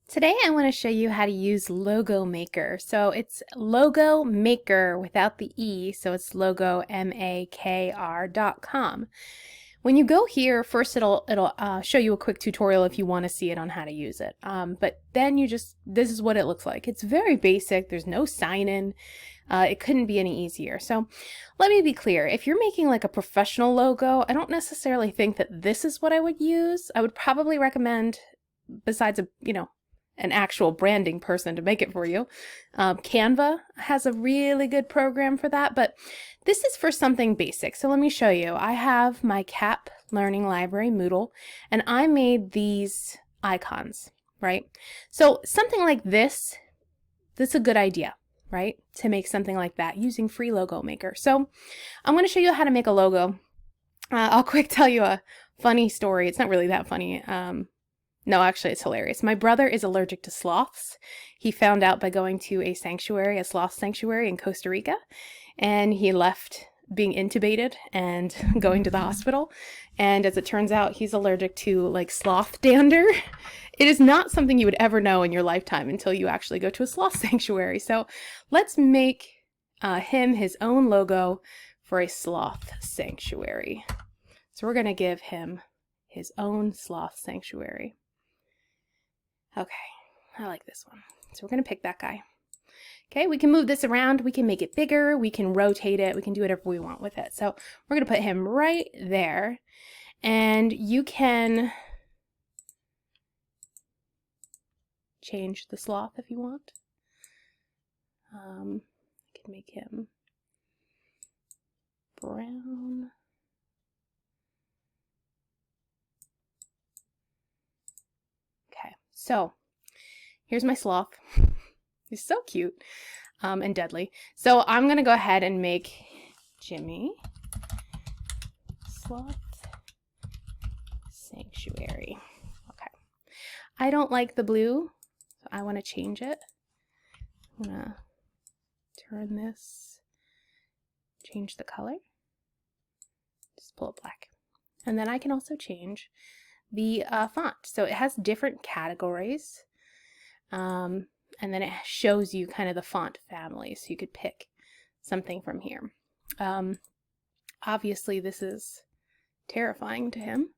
Today I want to show you how to use LogoMakr. So it's LogoMakr without the E, so it's LogoMakr.com. When you go here, first it'll show you a quick tutorial if you want to see it on how to use it. But then this is what it looks like. It's very basic. There's no sign-in. It couldn't be any easier. So let me be clear. If you're making like a professional logo, I don't necessarily think that this is what I would use. I would probably recommend, besides an actual branding person to make it for you. Canva has a really good program for that, but this is for something basic. So let me show you. I have my CAP Learning Library, Moodle, and I made these icons, right? So something like this is a good idea, right? To make something like that using free LogoMakr. So I'm going to show you how to make a logo. I'll quick tell you a funny story. It's not really that funny. No, actually, it's hilarious. My brother is allergic to sloths. He found out by going to a sloth sanctuary in Costa Rica, and he left being intubated and going to the hospital. And as it turns out, he's allergic to like sloth dander. It is not something you would ever know in your lifetime until you actually go to a sloth sanctuary. So let's make him his own logo for a sloth sanctuary. So we're going to give him his own sloth sanctuary. Okay, I like this one. So we're going to pick that guy. Okay, we can move this around. We can make it bigger. We can rotate it. We can do whatever we want with it. So we're going to put him right there. And you can change the sloth if you want. You can make him brown. So here's my sloth. He's so cute and deadly. So I'm going to go ahead and make Jimmy Sloth Sanctuary. Okay. I don't like the blue, so I want to change it. I'm going to turn this, change the color, just pull it black. And then I can also change the font. So it has different categories, and then it shows you kind of the font family, so you could pick something from here. Obviously this is terrifying to him,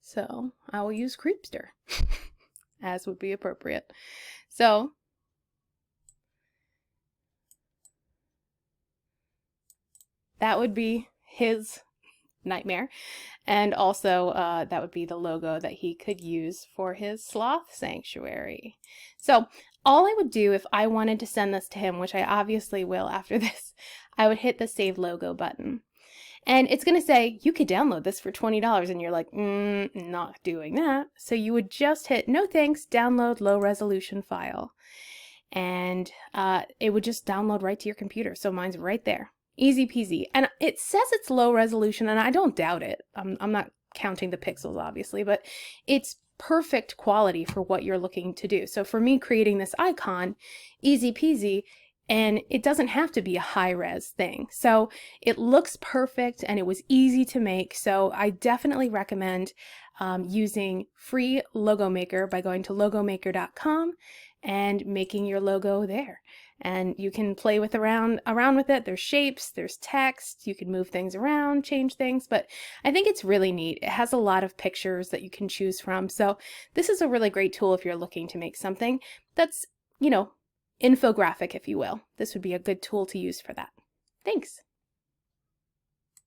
so I will use Creepster as would be appropriate. So that would be his nightmare, and also that would be the logo that he could use for his sloth sanctuary. So all I would do if I wanted to send this to him, which I obviously will after this, I would hit the Save Logo button. And it's going to say, you could download this for $20, and you're like, not doing that. So you would just hit, no thanks, download low resolution file. And it would just download right to your computer. So mine's right there. Easy peasy. And it says it's low resolution, and I don't doubt it. I'm not counting the pixels, obviously, but it's perfect quality for what you're looking to do. So for me, creating this icon, easy peasy, and it doesn't have to be a high-res thing. So it looks perfect, and it was easy to make. So I definitely recommend using free LogoMakr by going to LogoMakr.com and making your logo there. And you can play around with it. There's shapes, there's text, you can move things around, change things, but I think it's really neat. It has a lot of pictures that you can choose from. So this is a really great tool if you're looking to make something that's, infographic, if you will. This would be a good tool to use for that. Thanks.